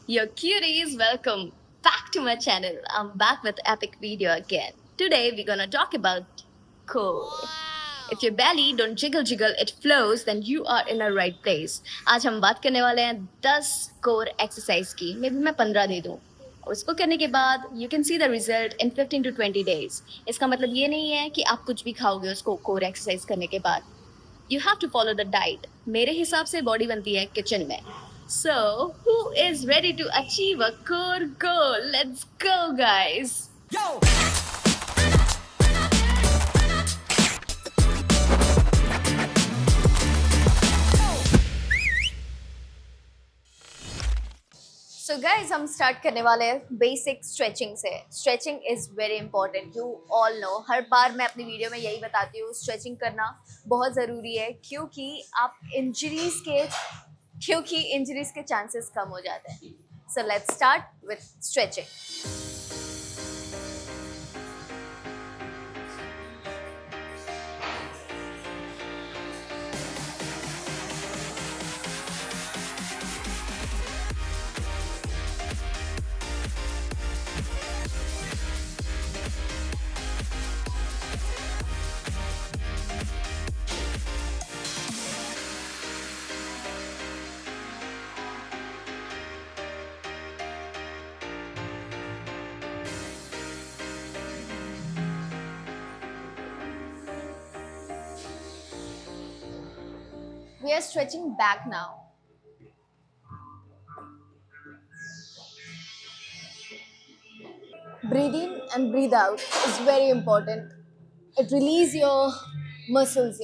Your cuties, welcome back to my channel. I'm back with epic video again. Today we're gonna talk about core. If your belly don't jiggle jiggle, it flows, then you are in the right place. आज हम बात करने वाले हैं 10 core exercise की. Maybe मैं 15 दे दूँ. और उसको करने के बाद you can see the result in 15 to 20 days. इसका मतलब ये नहीं है कि आप कुछ भी खाओगे उसको core exercise करने के बाद. You have to follow the diet. मेरे हिसाब से बॉडी बनती है किचन में. So, who is ready to achieve a core goal? Let's go, guys. Yo! So guys, हम स्टार्ट करने वाले हैं बेसिक स्ट्रेचिंग से. Stretching is very important. You all know, हर बार मैं अपनी वीडियो में यही बताती हूँ, स्ट्रेचिंग करना बहुत ज़रूरी है क्योंकि इंजरीज के चांसेस कम हो जाते हैं. So let's start with stretching. We are stretching back now. Breathe in and breathe out is very important. It releases your muscles,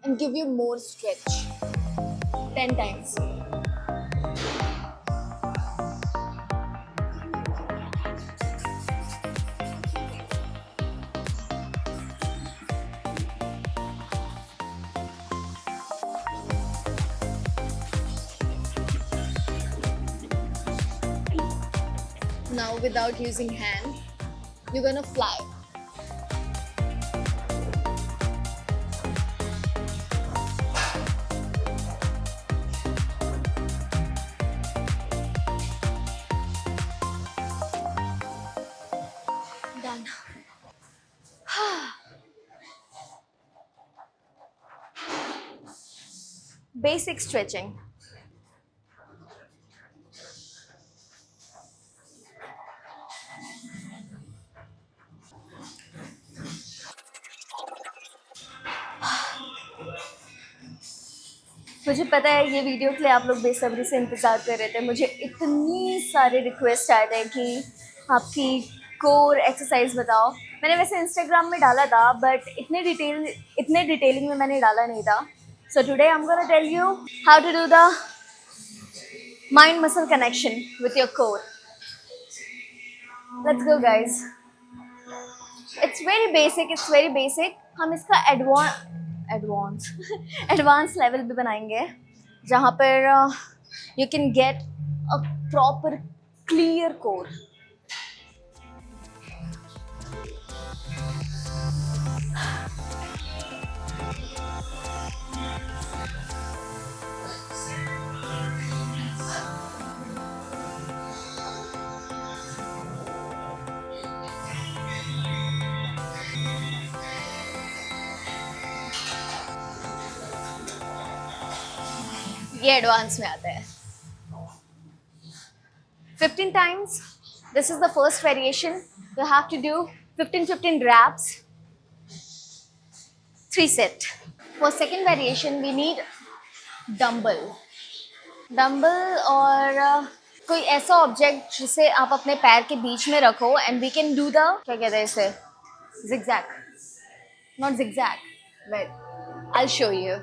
and give you more stretch. 10 times. Now without using hand, you're gonna fly. Done. Basic stretching. मुझे पता है ये video के लिए आप लोग बेसब्री से इंतज़ार कर रहे थे. मुझे इतनी सारे रिक्वेस्ट आए थे कि आपकी कोर एक्सरसाइज बताओ. मैंने वैसे इंस्टाग्राम में डाला था, बट इतने डिटेलिंग में मैंने डाला नहीं था. So today I am gonna tell you how to do the mind muscle connection with your core. Let's go guys. It's very basic. हम इसका एडवांस एडवांस लेवल भी बनाएंगे, जहाँ पर you can get a proper clear core. ये advance में आता है. 15 times. This is the first variation. You have to do 15 reps, 3 set. For second variation we need dumbbell. और कोई ऐसा ऑब्जेक्ट जिसे आप अपने पैर के बीच में रखो, and we can do the, क्या कहते हैं इसे, zigzag. Not zigzag, but I'll show you.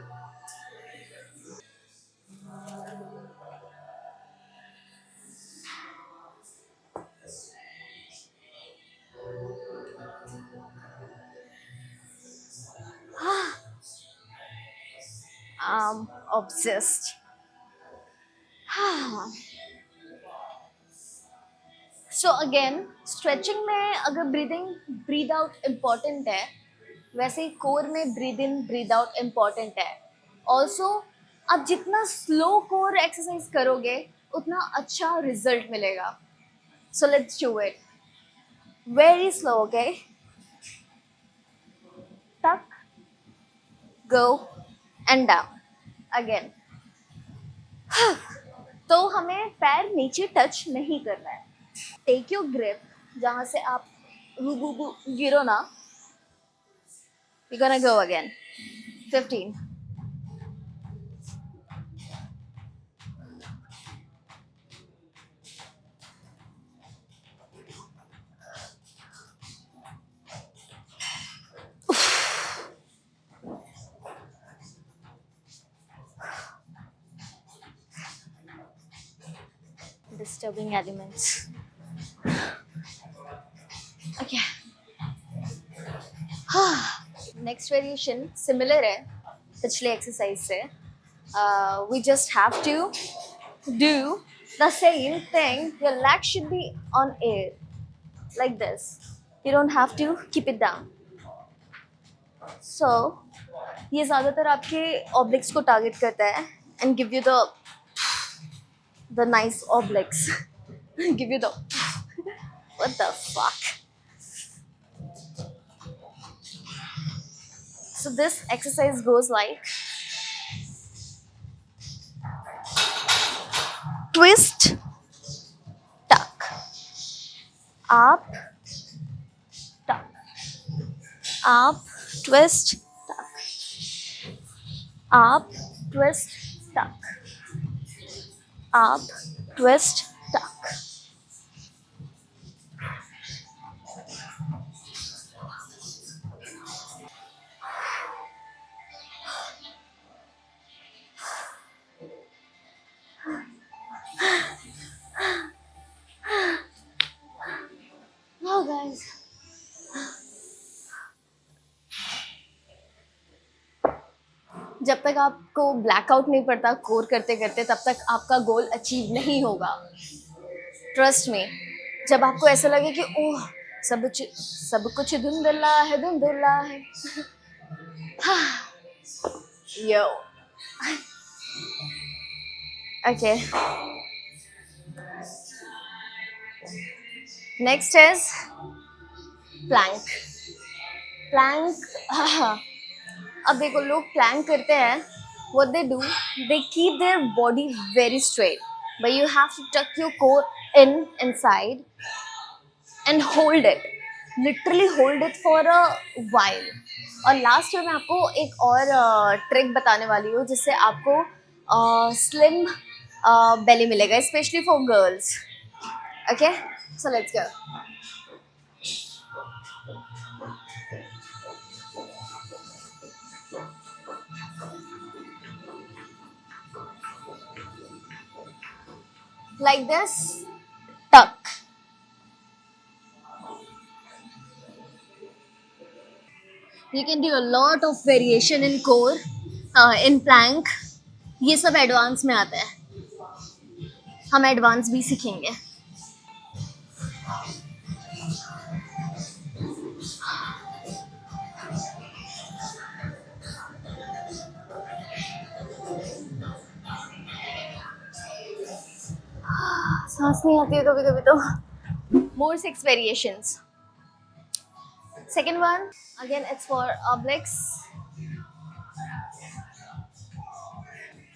I'm obsessed. So again, stretching में अगर ब्रीद आउट इम्पॉर्टेंट है, वैसे ही कोर में breathe in breathe out important है. ऑल्सो आप जितना स्लो कोर एक्सरसाइज करोगे, उतना अच्छा रिजल्ट मिलेगा. So let's do it. Very slow, okay? Tuck, go, and down. Again. तो हमें पैर नीचे टच नहीं करना है. टेक योर ग्रिप जहाँ से आप गिरो ना. We're gonna go again. 15. Disturbing elements. Okay. Next variation similar है पिछले exercise से. We just have to do the same thing. Your leg should be on air like this. You don't have to keep it down. So ये ज़्यादातर आपके obliques को target करता है and give you the nice obliques. Give you the what the fuck. So this exercise goes like twist, tuck, up, tuck, up, twist, tuck, up, twist, tuck, up, twist, tuck. Oh guys. जब तक आपको blackout नहीं पड़ता core करते करते तब तक आपका गोल अचीव नहीं होगा. ट्रस्ट में. जब आपको ऐसा लगे कि ओह सब कुछ धुंधला है. Yo. Okay. Next is plank. अब देखो लोग प्लैंक करते हैं. What they do, they keep their body very straight, but you have to tuck your core inside and hold it. Literally hold it for a while. और last में मैं आपको एक और ट्रिक बताने वाली हूँ जिससे आपको स्लिम बेली मिलेगा, specially for girls. Okay, so let's go. Like this, tuck. You can do a lot of variation in core, in plank. ये सब एडवांस में आता है. हम एडवांस भी सीखेंगे. सांस नहीं आती है कभी कभी तो. More 6 variations. Second one, again it's for obliques.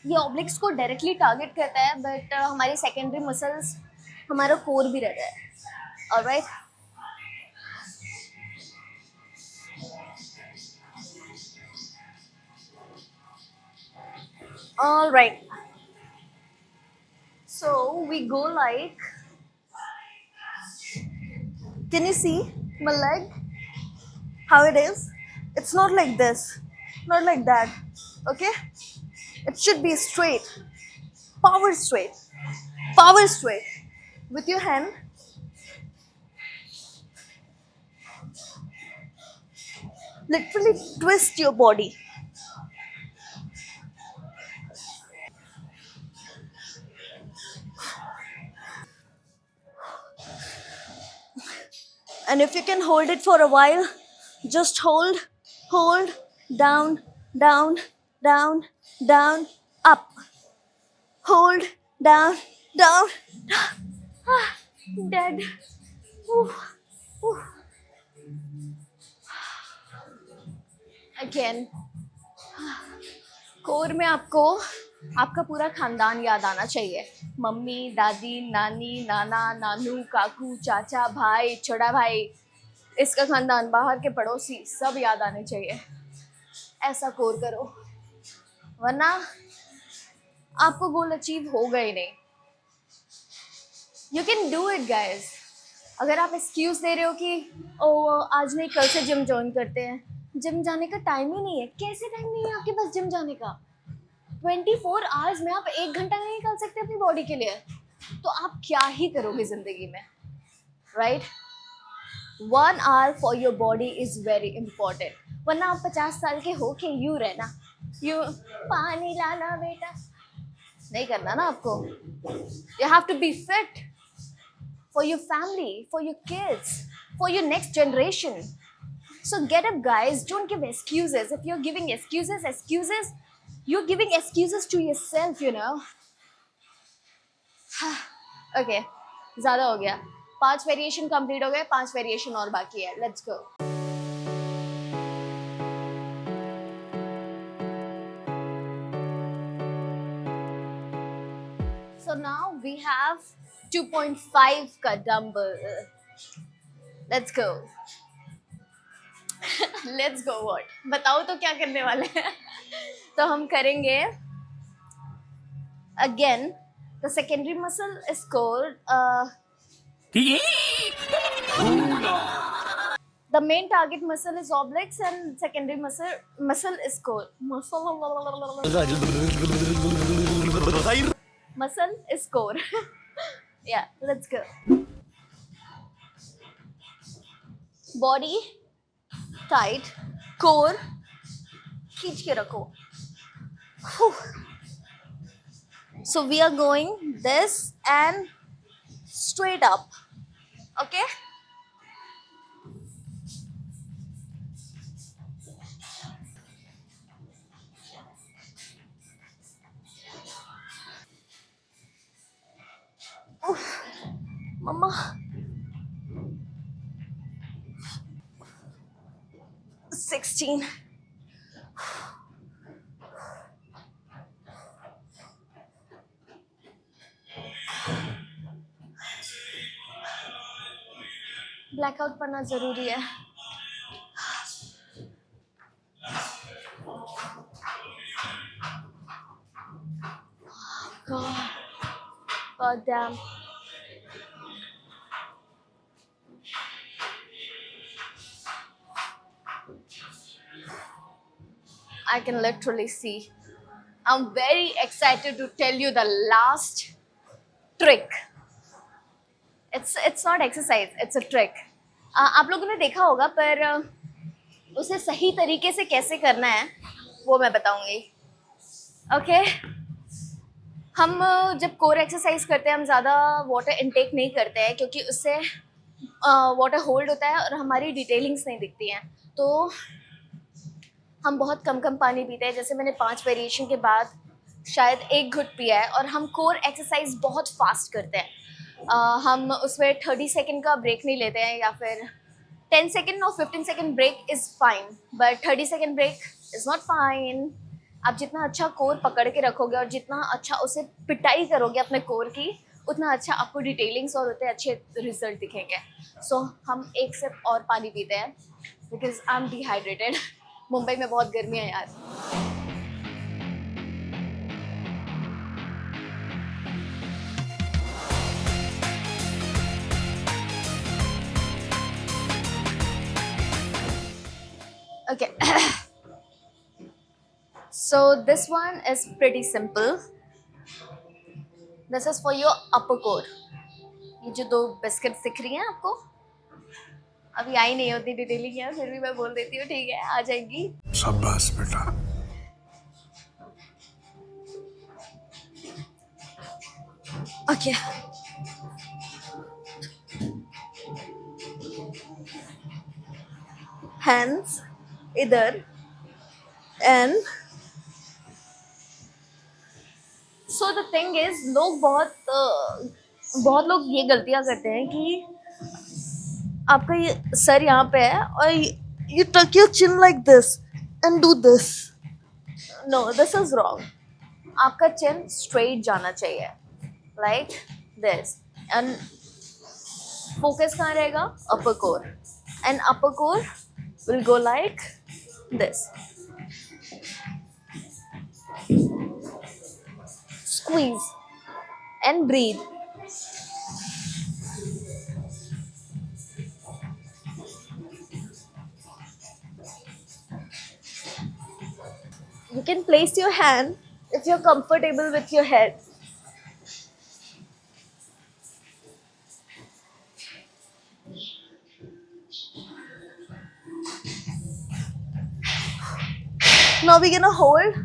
ये obliques को डायरेक्टली टारगेट करता है बट हमारी सेकेंडरी मसल्स हमारा कोर भी रहता है. Alright. Alright. So we go like, can you see my leg? How it is? It's not like this, not like that. Okay? It should be straight. Power straight. Power straight. With your hand. Literally twist your body. And if you can hold it for a while, just hold, down, down, down, down, up. Hold, down, down. Dead. Ooh, ooh. Again. Core में आपको आपका पूरा खानदान याद आना चाहिए। Mummy, दादी, नानी, नाना, नानू, काकू, चाचा, भाई, छोटा भाई, इसका खानदान, बाहर के पड़ोसी, सब याद आने चाहिए। ऐसा कोर करो, वरना आपको गोल अचीव होगा ही नहीं। You can do it guys. अगर आप एक्सक्यूज दे रहे हो कि ओ आज नहीं, कल से जिम ज्वाइन करते हैं, जिम जाने का टाइम ही नहीं है। कैसे टाइम नहीं है आपके पास जिम जाने का? 24 आवर्स में आप 1 घंटा नहीं निकाल सकते अपनी बॉडी के लिए, तो आप क्या ही करोगे जिंदगी में, right? 1 hour for your body is very important. वरना आप 50 साल के हो के यूं रहना, यूं पानी लाना बेटा, नहीं करना ना आपको। You have to be fit for your family, for your kids, for your next generation. So get up, guys. Don't give excuses. If you're giving excuses, you're giving excuses to yourself, you know. Okay, ज़्यादा हो गया। 5 variation complete हो गए, 5 variation और बाकी है। Let's go. So now we have 2.5 का dumbbell. Let's go. Let's go what? बताओ तो क्या करने वाले हैं? तो हम करेंगे again. The secondary muscle is called the main target muscle is obliques and secondary muscle is core. Muscle is core. Yeah, let's go. Body tight, core खींच के रखो. So we are going this and straight up. Okay? Oof. Mama. 16. Blackout पढ़ना जरूरी है. God damn. I can literally see. I'm very excited to tell you the last trick. It's not exercise, it's a trick. आप लोगों ने देखा होगा, पर उसे सही तरीके से कैसे करना है वो मैं बताऊंगी. ओके? हम जब कोर एक्सरसाइज करते हैं, हम ज़्यादा वाटर इनटेक नहीं करते हैं, क्योंकि उससे वाटर होल्ड होता है और हमारी डिटेलिंग्स नहीं दिखती हैं. तो हम बहुत कम पानी पीते हैं. जैसे मैंने 5 वेरिएशन के बाद शायद 1 घुट पिया है. और हम कोर एक्सरसाइज बहुत फास्ट करते हैं. हम उसमें 30 सेकेंड का ब्रेक नहीं लेते हैं, या फिर 10 सेकेंड और 15 second break is fine, but 30 second break is not fine. आप जितना अच्छा कोर पकड़ के रखोगे और जितना अच्छा उसे पिटाई करोगे अपने कोर की, उतना अच्छा आपको डिटेलिंग्स और उतने अच्छे रिजल्ट दिखेंगे. सो हम 1 सिप और पानी पीते हैं, because I am dehydrated. Mumbai में बहुत गर्मी है यार. Okay. So this one is pretty simple. This is for your upper core. ये जो 2 बिस्किट्स दिख रही हैं आपको, अभी आई नहीं होती डिटेलिंग है, फिर भी मैं बोल देती हूँ. ठीक है, आ जाएगी. शाबाश बेटा. ओके. हैंड्स इधर, and so So the thing is, लोग बहुत लोग ये गलतियां करते हैं कि आपका ये सर यहाँ पे है और you tuck your chin like this and do this. No, this is wrong. आपका chin straight जाना चाहिए, like this, and focus कहाँ रहेगा? Upper core, and upper core will go like this. Squeeze and breathe. You can place your hand if you're comfortable with your head. Now we're gonna hold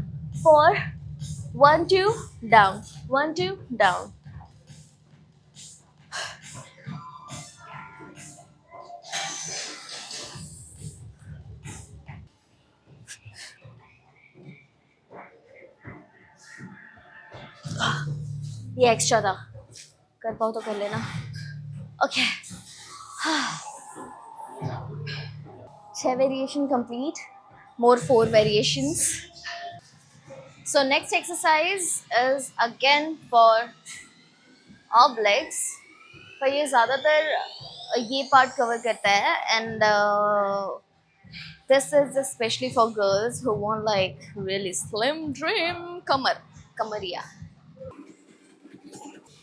for 1, 2, down, 1, 2, down. ये extra था, कर पाओ तो कर लेना. Okay. 6 variation complete. More 4 variations. So next exercise is again for obliques. पर ये ज़्यादातर ये पार्ट कवर करता है, and this is especially for girls who want like really slim trim kamariya.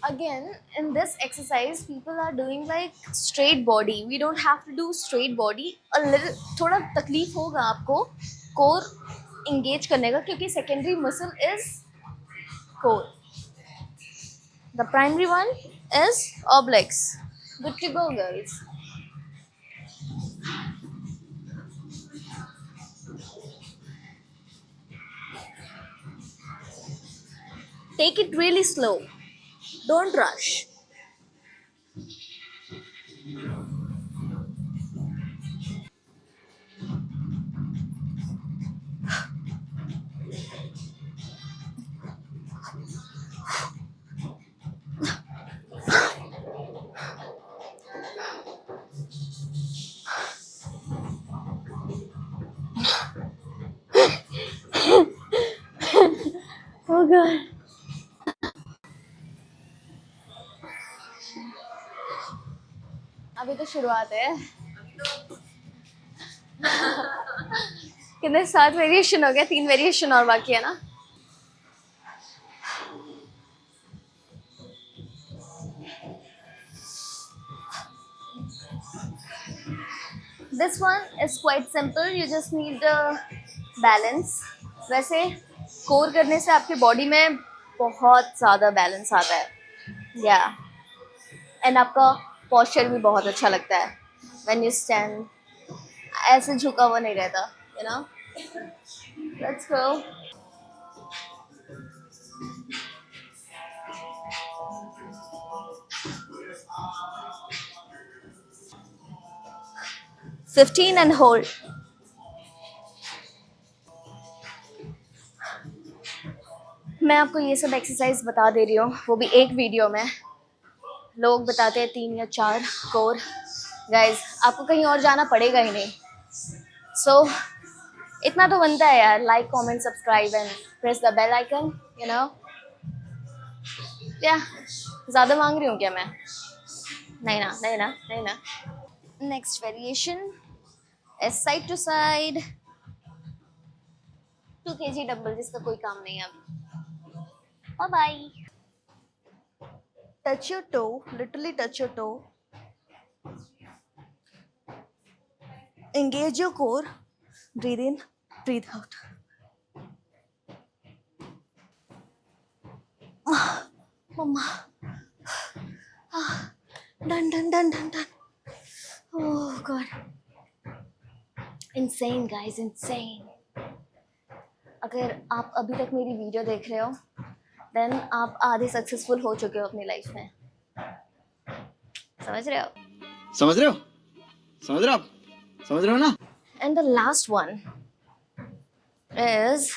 Again, in this exercise, people are doing like straight body. We don't have to do straight body. A little, थोड़ा तकलीफ होगा आपको core engage करने का, क्योंकि secondary muscle is core. The primary one is obliques. Good to go, girls. Take it really slow. Don't rush. Oh God. अभी तो शुरुआत है. कितने 7 वेरिएशन हो गया, 3 वेरिएशन और बाकी है ना. This one is quite simple. You just need balance. वैसे कोर करने से आपके बॉडी में बहुत ज़्यादा बैलेंस आता है. Yeah. एंड आपका पोस्चर भी बहुत अच्छा लगता है. When you stand, ऐसे झुका हुआ नहीं रहता, you know. Let's go. $15 and hold. मैं आपको ये सब एक्सरसाइज बता दे रही हूँ, वो भी एक वीडियो में. लोग बताते हैं 3 या 4 कोर. गाइज, आपको कहीं और जाना पड़ेगा ही नहीं. सो इतना तो बनता है यार. Like, comment, subscribe and press the bell icon, you know. क्या ज़्यादा मांग रही हूँ क्या मैं? नहीं ना, नहीं ना, नहीं ना. Next variation is side to side 2 kg dumbbell, जिसका कोई काम नहीं है अब. Bye bye. Touch your toe, literally touch your toe. Engage your core. Breathe in, breathe out. Mama. Done, done, done, done, done. Oh God. Insane, guys, insane. अगर आप अभी तक मेरी वीडियो देख रहे हो, देन आप आधे सक्सेसफुल हो चुके हो अपनी लाइफ में. समझ रहे हो? समझ रहे हो? समझ रहे हो आप? समझ रहे हो ना? And the last one is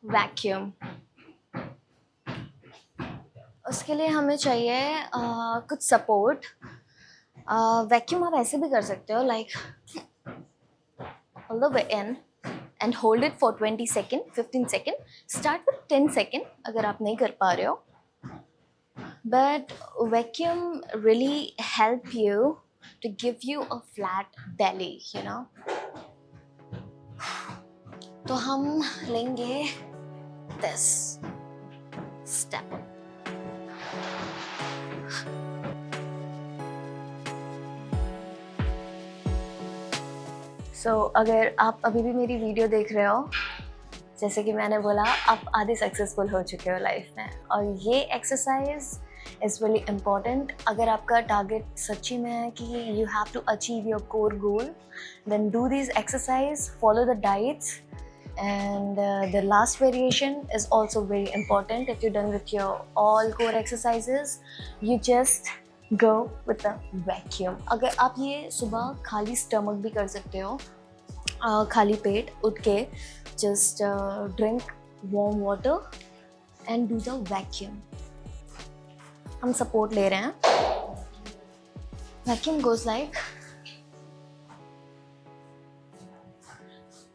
vacuum. उसके लिए हमें चाहिए कुछ सपोर्ट। वैक्यूम आप ऐसे भी कर सकते हो, like hold the way in and hold it for 20 second 15 second, start with 10 second अगर आप नहीं कर पा रहे हो, but vacuum really help you to give you a flat belly, you know. तो हम लेंगे this step. So, अगर आप अभी भी मेरी वीडियो देख रहे हो, जैसे कि मैंने बोला, आप आधे सक्सेसफुल हो चुके हो लाइफ में, और ये एक्सरसाइज इज़ रियली इम्पॉर्टेंट। अगर आपका टारगेट सच्ची में है कि you have to achieve your core goal, then do this exercise, follow the diets, and the last variation is also very important. If you're done with your all core exercises, you just go with the vacuum. अगर आप ये सुबह खाली stomach भी कर सकते हो, खाली पेट उठ के just drink warm water and do the vacuum. हम सपोर्ट ले रहे हैं. Vacuum goes like,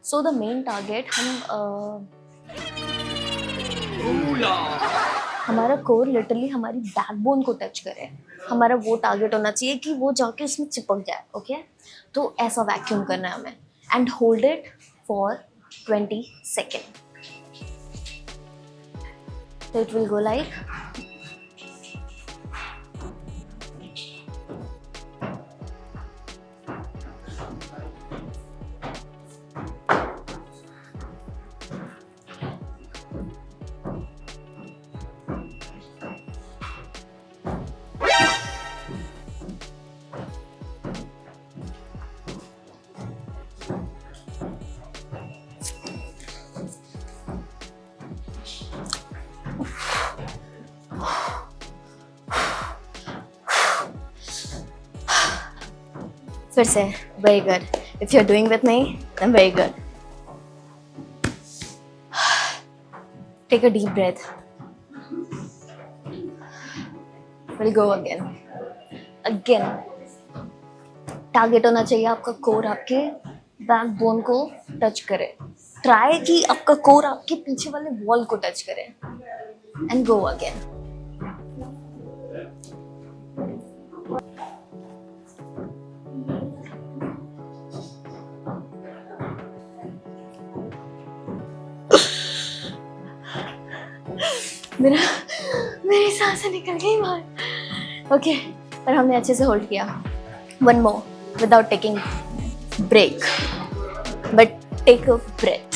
so the main target, हमारा कोर लिटरली हमारी बैकबोन को टच करे, हमारा वो टारगेट होना चाहिए कि वो जाके उसमें चिपक जाए. ओके, तो ऐसा वैक्यूम करना है हमें, and hold it for 20 second. तो इट विल गो लाइक, फिर से. Very good. If you are doing with me, then very good. Take a deep breath. Will go again. Target होना चाहिए आपका कोर आपके बैकबोन को टच करे. Try कि आपका कोर आपके पीछे वाले वॉल को टच करे, एंड गो अगेन. मेरी सांसें निकल गई बाहर. ओके, पर हमने अच्छे से होल्ड किया. One more without taking break, but take a breath.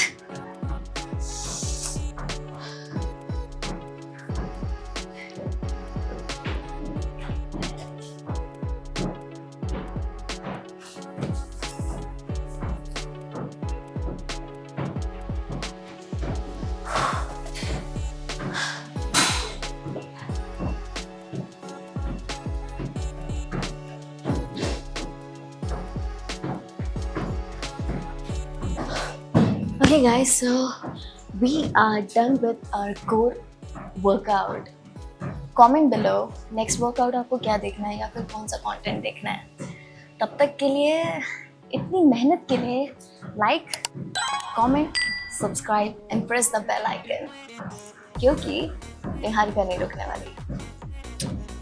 Okay guys, so we are done with our core workout. Comment below next workout आपको क्या देखना है या फिर कौन सा content देखना है. तब तक के लिए, इतनी मेहनत के लिए, like, comment, subscribe and press the bell icon, क्योंकि निहारिका नहीं रुकने वाली.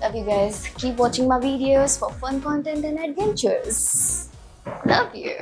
Love you guys. Keep watching my videos for fun content and adventures. Love you.